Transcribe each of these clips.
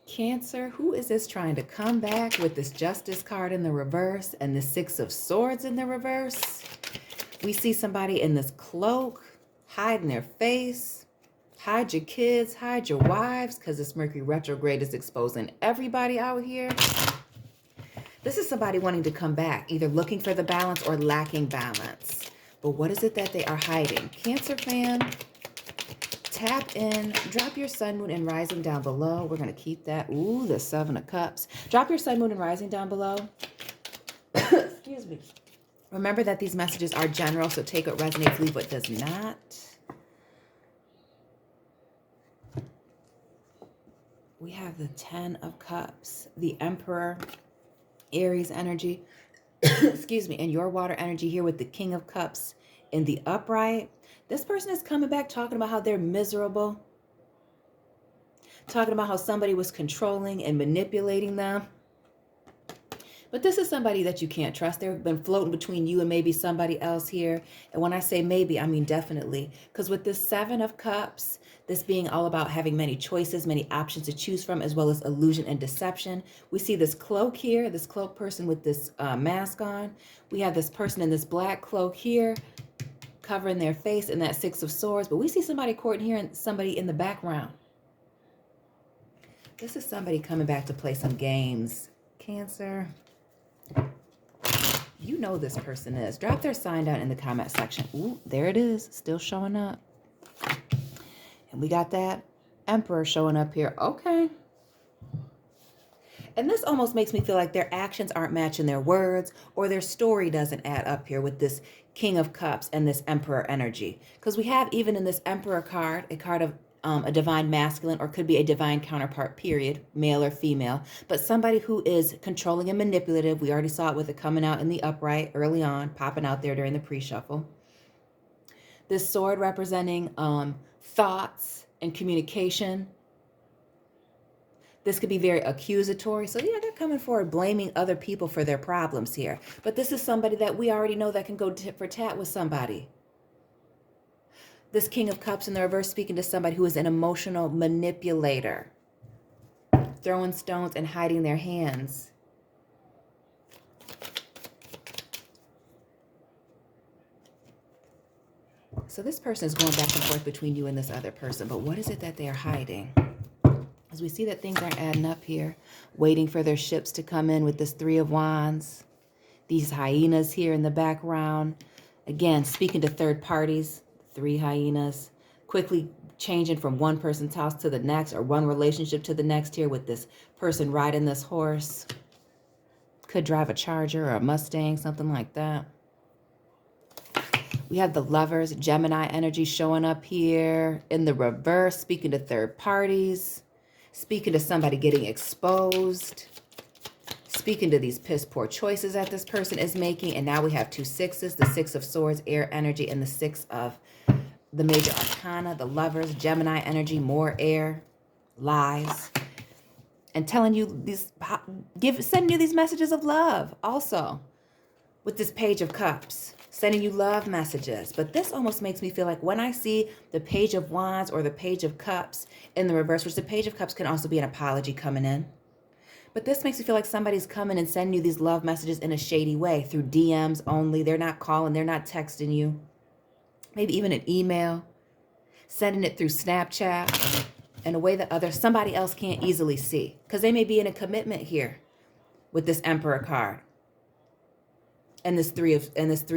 Cancer, who is this trying to come back with this Justice card in the reverse and the Six of Swords in the reverse? We see somebody in this cloak, hiding their face. Hide your kids, hide your wives, because this Mercury retrograde is exposing everybody out here. This is somebody wanting to come back, either looking for the balance or lacking balance. But what is it that they are hiding? Cancer fan, tap in, drop your sun, moon, and rising down below. We're going to keep that. Ooh, the Seven of Cups. Drop your sun, moon, and rising down below. Excuse me. Remember that these messages are general, so take what resonates, leave what does not. We have the Ten of Cups, the Emperor, Aries energy, excuse me, and your water energy here with the King of Cups in the upright. This person is coming back talking about how they're miserable, talking about how somebody was controlling and manipulating them. But this is somebody that you can't trust. They've been floating between you and maybe somebody else here. And when I say maybe, I mean definitely. Because with this Seven of Cups, this being all about having many choices, many options to choose from, as well as illusion and deception. We see this cloak here, this cloak person with this mask on. We have this person in this black cloak here, covering their face in that Six of Swords. But we see somebody courting here and somebody in the background. This is somebody coming back to play some games. Cancer. You know this person is. Drop their sign down in the comment section. Ooh, there it is. Still showing up. And we got that Emperor showing up here. Okay. And this almost makes me feel like their actions aren't matching their words, or their story doesn't add up here with this King of Cups and this Emperor energy. Because we have, even in this Emperor card, a card of a divine masculine, or could be a divine counterpart, period, male or female, but somebody who is controlling and manipulative. We already saw it with it coming out in the upright early on, popping out there during the pre-shuffle. This sword representing thoughts and communication. This could be very accusatory. So yeah, they're coming forward blaming other people for their problems here. But this is somebody that we already know that can go tit for tat with somebody. This King of Cups in the reverse speaking to somebody who is an emotional manipulator, throwing stones and hiding their hands. So this person is going back and forth between you and this other person. But what is it that they are hiding? As we see that things aren't adding up here, waiting for their ships to come in with this Three of Wands. These hyenas here in the background. Again, speaking to third parties. 3 hyenas, quickly changing from one person's house to the next, or one relationship to the next here with this person riding this horse. Could drive a Charger or a Mustang, something like that. We have the Lovers, Gemini energy showing up here in the reverse, speaking to third parties, speaking to somebody getting exposed, speaking to these piss poor choices that this person is making. And now we have 2 sixes, the Six of Swords, air energy, and the Six of the major arcana, the Lovers, Gemini energy, more air, lies, and telling you these, sending you these messages of love also with this Page of Cups, sending you love messages. But this almost makes me feel like when I see the Page of Wands or the Page of Cups in the reverse, which the Page of Cups can also be an apology coming in. But this makes me feel like somebody's coming and sending you these love messages in a shady way through DMs only. They're not calling, they're not texting you. Maybe even an email, sending it through Snapchat in a way that somebody else can't easily see. Because they may be in a commitment here with this Emperor card and this three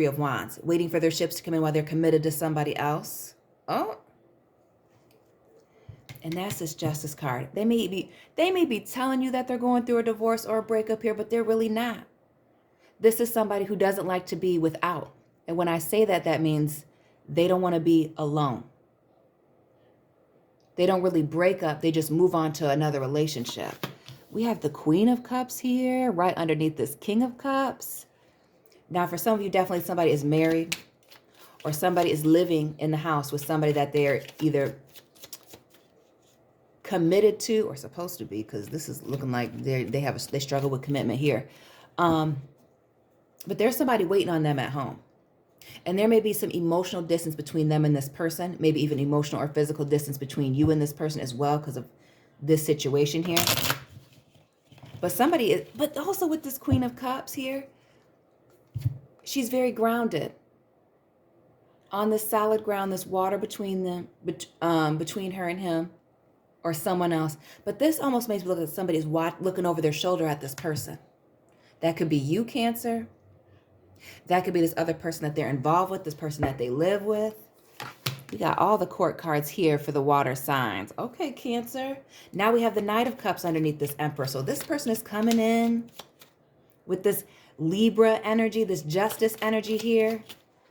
of Wands, waiting for their ships to come in while they're committed to somebody else. Oh. And that's this Justice card. They may be telling you that they're going through a divorce or a breakup here, but they're really not. This is somebody who doesn't like to be without. And when I say that, that means they don't want to be alone. They don't really break up. They just move on to another relationship. We have the Queen of Cups here, right underneath this King of Cups. Now, for some of you, definitely somebody is married, or somebody is living in the house with somebody that they're either committed to or supposed to be, because this is looking like they struggle with commitment here. But there's somebody waiting on them at home. And there may be some emotional distance between them and this person, maybe even emotional or physical distance between you and this person as well because of this situation here. But somebody is, but also with this Queen of Cups here, she's very grounded on this solid ground, this water between them, between her and him or someone else. But this almost makes me look like somebody's looking over their shoulder at this person. That could be you, Cancer. That could be this other person that they're involved with, this person that they live with. We got all the court cards here for the water signs. Okay, Cancer. Now we have the Knight of Cups underneath this Emperor. So this person is coming in with this Libra energy, this justice energy here.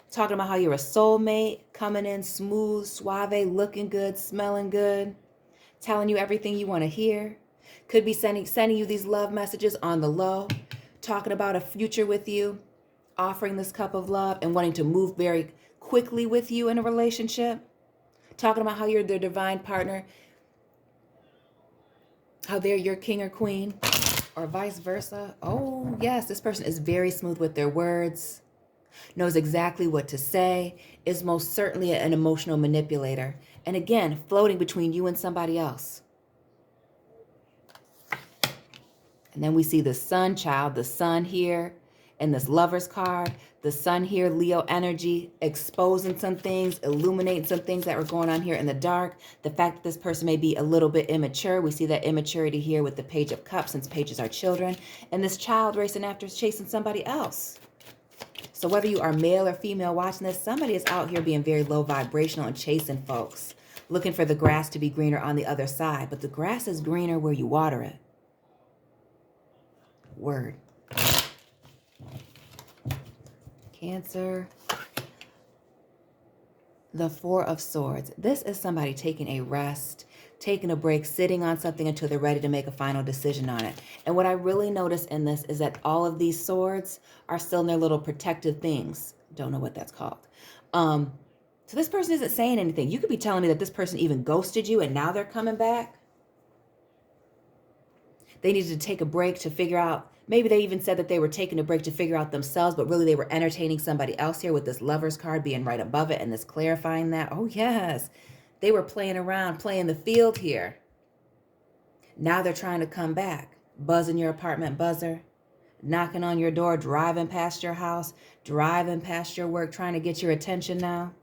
Talking about how you're a soulmate, coming in smooth, suave, looking good, smelling good, telling you everything you want to hear. Could be sending you these love messages on the low, talking about a future with you, offering this cup of love and wanting to move very quickly with you in a relationship. Talking about how you're their divine partner, how they're your king or queen, or vice versa. Oh, yes, this person is very smooth with their words, knows exactly what to say, is most certainly an emotional manipulator. And again, floating between you and somebody else. And then we see the sun child, the sun here, and this Lover's card. The sun here, Leo energy, exposing some things, illuminating some things that were going on here in the dark. The fact that this person may be a little bit immature. We see that immaturity here with the Page of Cups, since pages are children. And this child racing after chasing somebody else. So whether you are male or female watching this, somebody is out here being very low vibrational and chasing folks, looking for the grass to be greener on the other side. But the grass is greener where you water it. Word. Cancer. The Four of Swords. This is somebody taking a rest, taking a break, sitting on something until they're ready to make a final decision on it. And what I really notice in this is that all of these swords are still in their little protective things. Don't know what that's called. So this person isn't saying anything. You could be telling me that this person even ghosted you and now they're coming back. They needed to take a break to figure out. Maybe they even said that they were taking a break to figure out themselves, but really they were entertaining somebody else here with this Lover's card being right above it and this clarifying that. Oh, yes. They were playing around, playing the field here. Now they're trying to come back. Buzzing your apartment buzzer, knocking on your door, driving past your house, driving past your work, trying to get your attention now.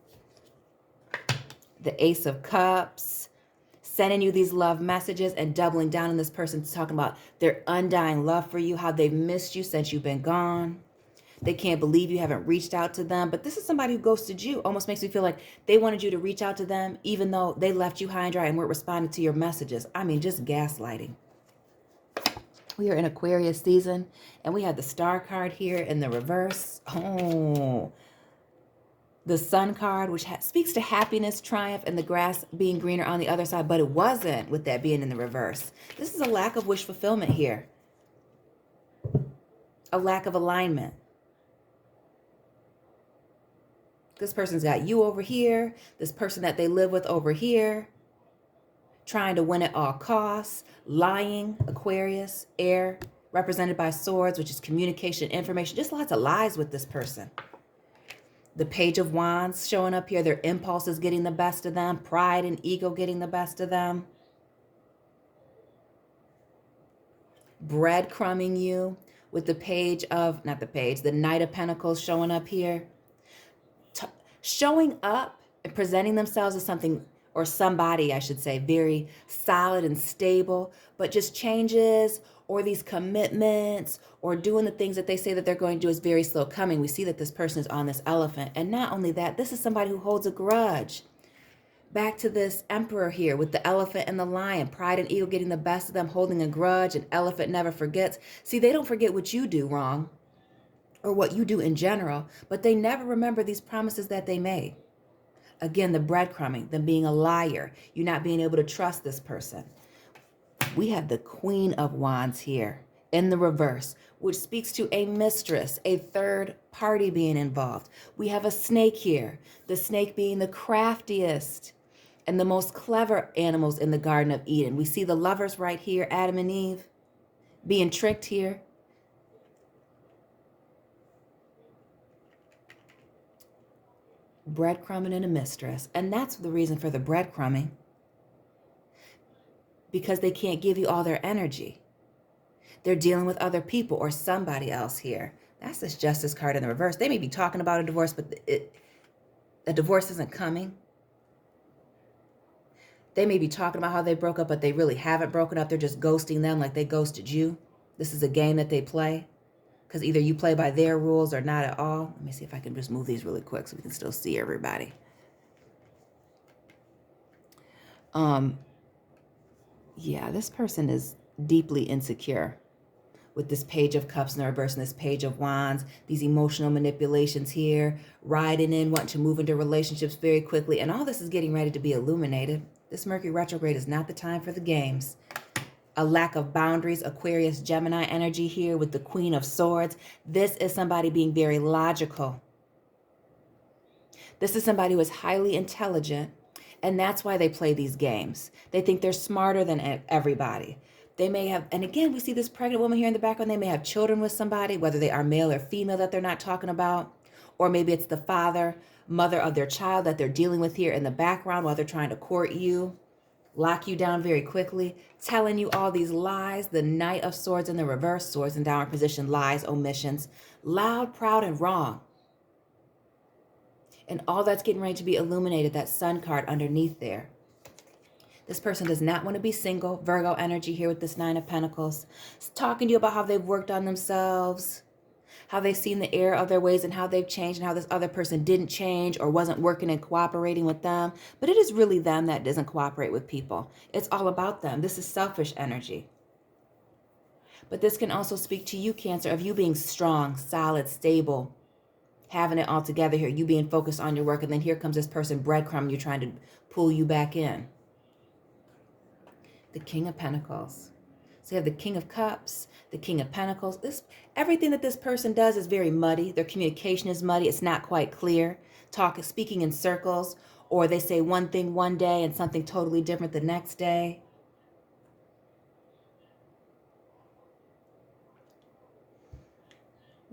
The Ace of Cups, sending you these love messages and doubling down on this person, talking about their undying love for you, how they've missed you since you've been gone. They can't believe you haven't reached out to them. But this is somebody who ghosted you. Almost makes me feel like they wanted you to reach out to them, even though they left you high and dry and weren't responding to your messages. I mean, just gaslighting. We are in Aquarius season, and we have the Star card here in the reverse. Oh, the Sun card, which speaks to happiness, triumph, and the grass being greener on the other side, but it wasn't with that being in the reverse. This is a lack of wish fulfillment here. A lack of alignment. This person's got you over here, this person that they live with over here, trying to win at all costs, lying, Aquarius, air, represented by swords, which is communication, information, just lots of lies with this person. The Page of Wands showing up here, their impulses getting the best of them, pride and ego getting the best of them. Breadcrumbing you with the page of, not the page, the Knight of Pentacles showing up here. Showing up and presenting themselves as something, or somebody, I should say, very solid and stable, but just changes or these commitments or doing the things that they say that they're going to do is very slow coming. We see that this person is on this elephant. And not only that, this is somebody who holds a grudge. Back to this Emperor here with the elephant and the lion, pride and ego getting the best of them, holding a grudge. An elephant never forgets. See, they don't forget what you do wrong or what you do in general, but they never remember these promises that they made. Again, the breadcrumbing, them being a liar, you not being able to trust this person. We have the Queen of Wands here in the reverse, which speaks to a mistress, a third party being involved. We have a snake here, the snake being the craftiest and the most clever animals in the Garden of Eden. We see the lovers right here, Adam and Eve, being tricked here. Breadcrumbing and a mistress. And that's the reason for the breadcrumbing. Because they can't give you all their energy. They're dealing with other people or somebody else here. That's this Justice card in the reverse. They may be talking about a divorce, but a divorce isn't coming. They may be talking about how they broke up, but they really haven't broken up. They're just ghosting them like they ghosted you. This is a game that they play. Because either you play by their rules or not at all. Let me see if I can just move these really quick so we can still see everybody. Yeah, this person is deeply insecure with this Page of Cups in the reverse and this Page of Wands. These emotional manipulations here, riding in, wanting to move into relationships very quickly. And all this is getting ready to be illuminated. This Mercury retrograde is not the time for the games. A lack of boundaries, Aquarius, Gemini energy here with the Queen of Swords. This is somebody being very logical. This is somebody who is highly intelligent, and that's why they play these games. They think they're smarter than everybody. They may have, and again, we see this pregnant woman here in the background. They may have children with somebody, whether they are male or female that they're not talking about, or maybe it's the father, mother of their child that they're dealing with here in the background while they're trying to court you. Lock you down very quickly, telling you all these lies. The Knight of Swords in the reverse, swords in downward position, lies, omissions, loud, proud, and wrong. And all that's getting ready to be illuminated, that Sun card underneath there. This person does not want to be single. Virgo energy here with this Nine of Pentacles. It's talking to you about how they've worked on themselves, how they've seen the error of their ways and how they've changed and how this other person didn't change or wasn't working and cooperating with them. But it is really them that doesn't cooperate with people. It's all about them. This is selfish energy. But this can also speak to you, Cancer, of you being strong, solid, stable, having it all together here, you being focused on your work. And then here comes this person breadcrumbing you, trying to pull you back in. The King of Pentacles. So you have the King of Cups, the King of Pentacles. Everything that this person does is very muddy. Their communication is muddy. It's not quite clear. Speaking in circles, or they say one thing one day and something totally different the next day.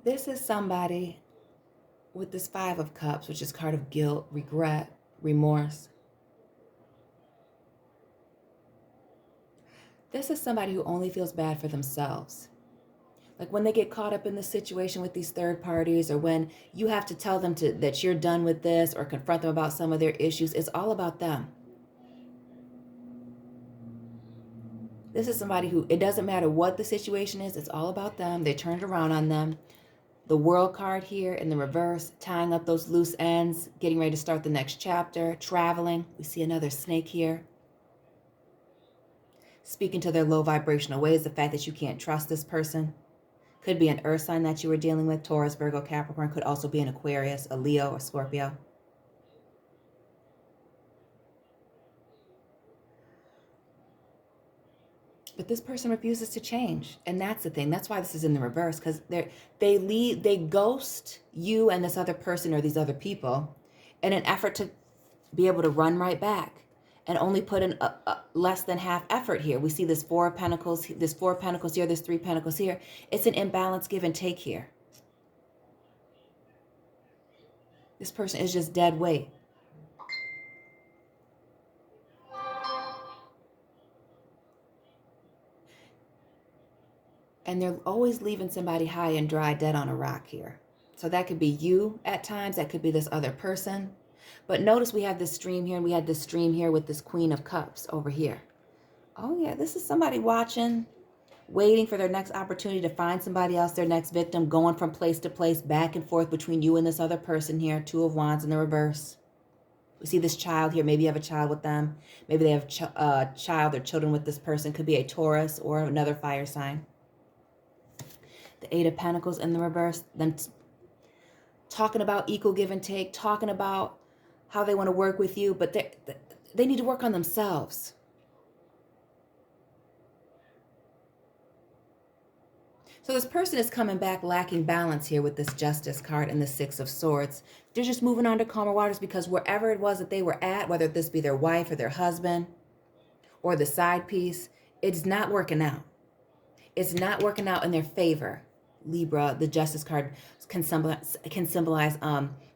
This is somebody with this Five of Cups, which is card of guilt, regret, remorse. This is somebody who only feels bad for themselves. Like when they get caught up in the situation with these third parties, or when you have to tell them that you're done with this or confront them about some of their issues, it's all about them. This is somebody who, it doesn't matter what the situation is, it's all about them. They turn it around on them. The World card here in the reverse, tying up those loose ends, getting ready to start the next chapter, traveling. We see another snake here. Speaking to their low vibrational ways, the fact that you can't trust this person. Could be an earth sign that you were dealing with, Taurus, Virgo, Capricorn. Could also be an Aquarius, a Leo, or Scorpio. But this person refuses to change. And that's the thing. That's why this is in the reverse. Because they ghost you and this other person or these other people in an effort to be able to run right back. And only put in less than half effort here. We see this Four of Pentacles, this Four of Pentacles here, this Three of Pentacles here. It's an imbalance give and take here. This person is just dead weight. And they're always leaving somebody high and dry, dead on a rock here. So that could be you at times. That could be this other person. But notice we have this stream here, and we had this stream here with this Queen of Cups over here. Oh yeah, this is somebody watching, waiting for their next opportunity to find somebody else, their next victim, going from place to place, back and forth between you and this other person here. Two of Wands in the reverse. We see this child here. Maybe you have a child with them. Maybe they have a child or children with this person. Could be a Taurus or another fire sign. The Eight of Pentacles in the reverse. Them talking about equal give and take, talking about how they want to work with you, but they need to work on themselves. So this person is coming back lacking balance here with this Justice card and the Six of Swords. They're just moving on to calmer waters because wherever it was that they were at, whether this be their wife or their husband or the side piece, it's not working out. It's not working out in their favor. Libra, the Justice card can symbolize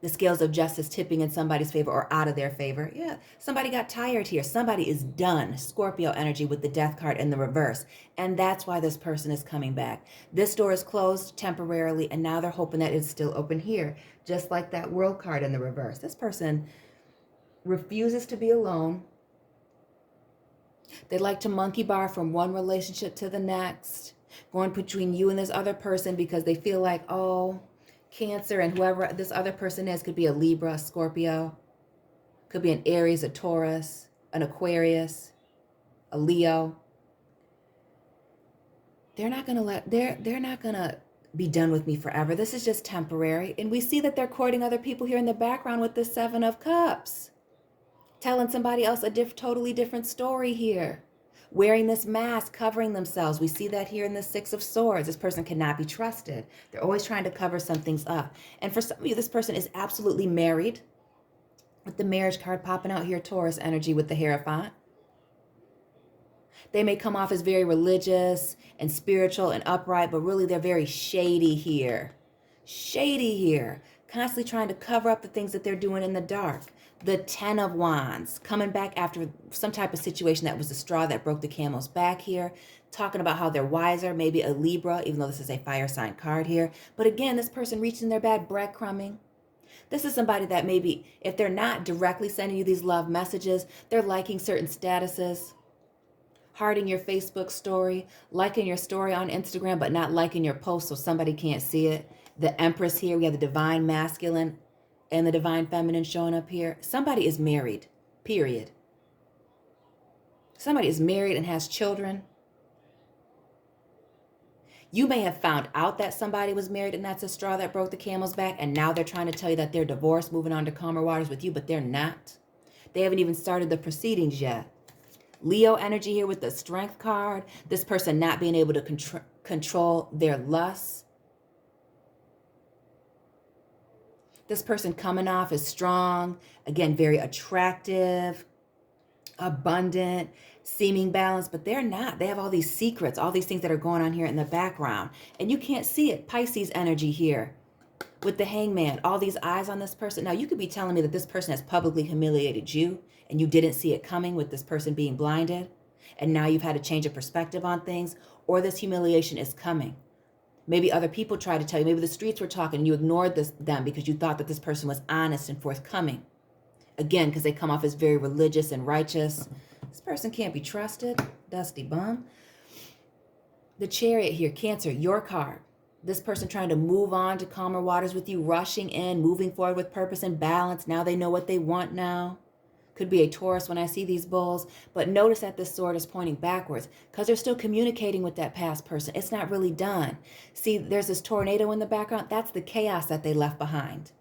the scales of justice tipping in somebody's favor or out of their favor. Yeah, somebody got tired here. Somebody is done. Scorpio energy with the Death card in the reverse. And that's why this person is coming back. This door is closed temporarily, and now they're hoping that it's still open here, just like that World card in the reverse. This person refuses to be alone. They like to monkey bar from one relationship to the next, going between you and this other person because they feel like, oh, Cancer and whoever this other person is could be a Libra, a Scorpio, could be an Aries, a Taurus, an Aquarius, a Leo. They're not gonna be done with me forever. This is just temporary. And we see that they're courting other people here in the background with the 7 of Cups, telling somebody else a totally different story here. Wearing this mask, covering themselves. We see that here in the 6 of Swords. This person cannot be trusted. They're always trying to cover some things up. And for some of you, this person is absolutely married, with the marriage card popping out here, Taurus energy with the Hierophant. They may come off as very religious and spiritual and upright, but really they're very shady here. Shady here. Constantly trying to cover up the things that they're doing in the dark. The 10 of Wands, coming back after some type of situation that was the straw that broke the camel's back here, talking about how they're wiser, maybe a Libra, even though this is a fire sign card here. But again, this person reaching their bad breadcrumbing. This is somebody that maybe, if they're not directly sending you these love messages, they're liking certain statuses, hearting your Facebook story, liking your story on Instagram, but not liking your post so somebody can't see it. The Empress here, we have the divine masculine and the divine feminine showing up here. Somebody is married, period. Somebody is married and has children. You may have found out that somebody was married and that's a straw that broke the camel's back, and now they're trying to tell you that they're divorced, moving on to calmer waters with you, but they're not. They haven't even started the proceedings yet. Leo energy here with the Strength card. This person not being able to control their lusts. This person coming off as strong, again, very attractive, abundant, seeming balanced, but they're not. They have all these secrets, all these things that are going on here in the background, and you can't see it. Pisces energy here with the Hangman, all these eyes on this person. Now, you could be telling me that this person has publicly humiliated you and you didn't see it coming with this person being blinded, and now you've had a change of perspective on things, or this humiliation is coming. Maybe other people tried to tell you, maybe the streets were talking and you ignored them because you thought that this person was honest and forthcoming. Again, because they come off as very religious and righteous. This person can't be trusted. Dusty bum. The Chariot here, Cancer, your card. This person trying to move on to calmer waters with you, rushing in, moving forward with purpose and balance. Now they know what they want now. Could be a Taurus when I see these bulls, but notice that this sword is pointing backwards because they're still communicating with that past person. It's not really done. See, there's this tornado in the background. That's the chaos that they left behind.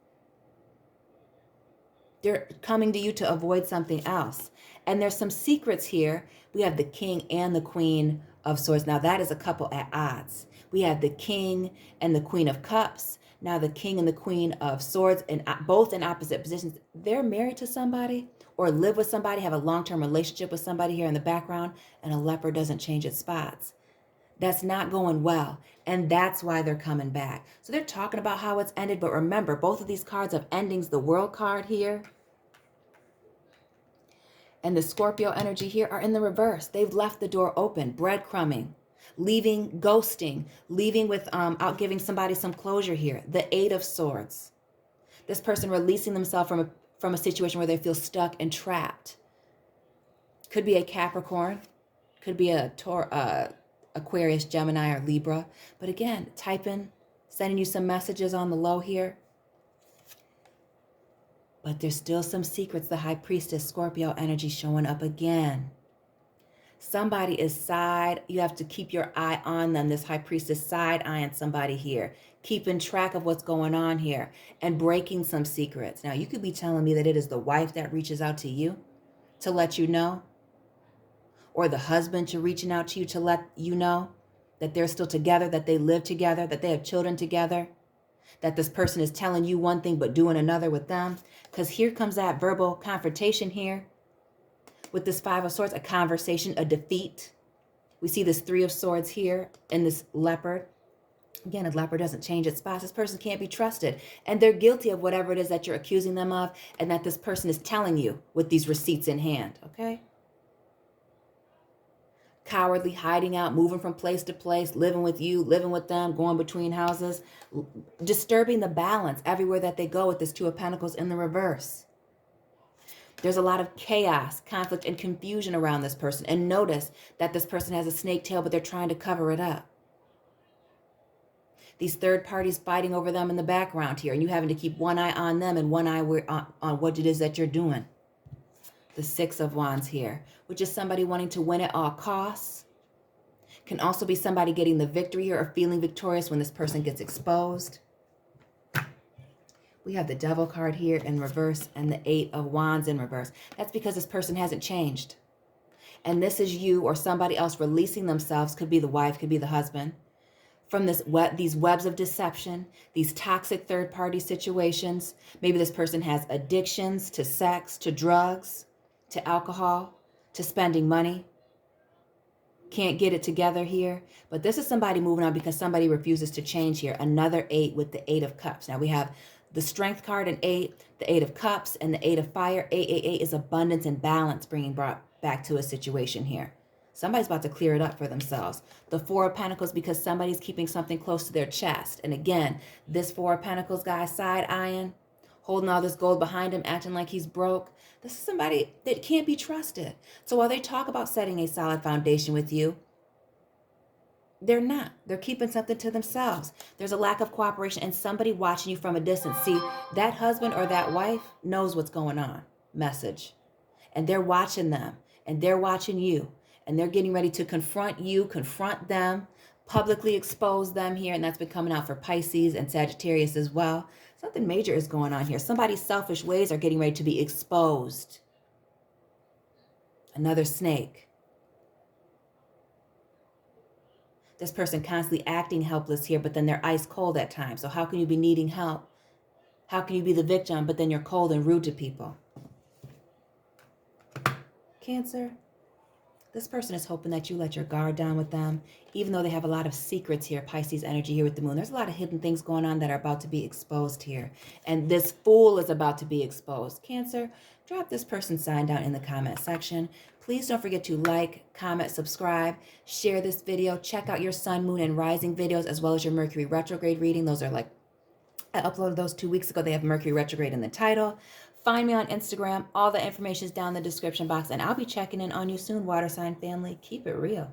They're coming to you to avoid something else. And there's some secrets here. We have the King and the Queen of Swords. Now that is a couple at odds. We have the King and the Queen of Cups. Now the King and the Queen of Swords, and both in opposite positions. They're married to somebody or live with somebody, have a long-term relationship with somebody here in the background, and a leopard doesn't change its spots. That's not going well, and that's why they're coming back. So they're talking about how it's ended, but remember, both of these cards of endings, the World card here and the Scorpio energy here, are in the reverse. They've left the door open, breadcrumbing, leaving, ghosting, leaving without giving somebody some closure here. The 8 of Swords. This person releasing themselves from a situation where they feel stuck and trapped. Could be a Capricorn, could be a Aquarius, Gemini, or Libra. But again, typing, sending you some messages on the low here. But there's still some secrets. The High Priestess, Scorpio energy showing up again. Somebody is you have to keep your eye on them. This High Priestess side-eyeing somebody here, keeping track of what's going on here and breaking some secrets. Now, you could be telling me that it is the wife that reaches out to you to let you know, or the husband reaching out to you to let you know that they're still together, that they live together, that they have children together, that this person is telling you one thing but doing another with them. Because here comes that verbal confrontation here. With this 5 of Swords, a conversation, a defeat. We see this 3 of Swords here in this leopard. Again, a leopard doesn't change its spots. This person can't be trusted. And they're guilty of whatever it is that you're accusing them of and that this person is telling you with these receipts in hand, okay? Cowardly, hiding out, moving from place to place, living with you, living with them, going between houses, disturbing the balance everywhere that they go with this Two of Pentacles in the reverse. There's a lot of chaos, conflict, and confusion around this person. And notice that this person has a snake tail, but they're trying to cover it up. These third parties fighting over them in the background here, and you having to keep one eye on them and one eye on what it is that you're doing. The Six of Wands here, which is somebody wanting to win at all costs. Can also be somebody getting the victory here or feeling victorious when this person gets exposed. We have the Devil card here in reverse and the Eight of Wands in reverse. That's because this person hasn't changed. And this is you or somebody else releasing themselves, could be the wife, could be the husband, from these webs of deception, these toxic third-party situations. Maybe this person has addictions to sex, to drugs, to alcohol, to spending money. Can't get it together here. But this is somebody moving on because somebody refuses to change here. Another 8 with the 8 of Cups. Now we have the Strength card and 8, the 8 of Cups, and the 8 of Fire. 8 is abundance and balance brought back to a situation here. Somebody's about to clear it up for themselves. The Four of Pentacles because somebody's keeping something close to their chest. And again, this Four of Pentacles guy side-eyeing, holding all this gold behind him, acting like he's broke. This is somebody that can't be trusted. So while they talk about setting a solid foundation with you, they're not. They're keeping something to themselves. There's a lack of cooperation and somebody watching you from a distance. See, that husband or that wife knows what's going on. Message. And they're watching them. And they're watching you. And they're getting ready to confront you, confront them, publicly expose them here. And that's been coming out for Pisces and Sagittarius as well. Something major is going on here. Somebody's selfish ways are getting ready to be exposed. Another snake. This person constantly acting helpless here, but then they're ice cold at times. So how can you be needing help? How can you be the victim, but then you're cold and rude to people? Cancer. This person is hoping that you let your guard down with them, even though they have a lot of secrets here. Pisces energy here with the moon. There's a lot of hidden things going on that are about to be exposed here. And this Fool is about to be exposed. Cancer, drop this person's sign down in the comment section. Please don't forget to like, comment, subscribe, share this video. Check out your Sun, Moon, and Rising videos, as well as your Mercury retrograde reading. Those are I uploaded those 2 weeks ago. They have Mercury retrograde in the title. Find me on Instagram. All the information is down in the description box. And I'll be checking in on you soon, water sign family. Keep it real.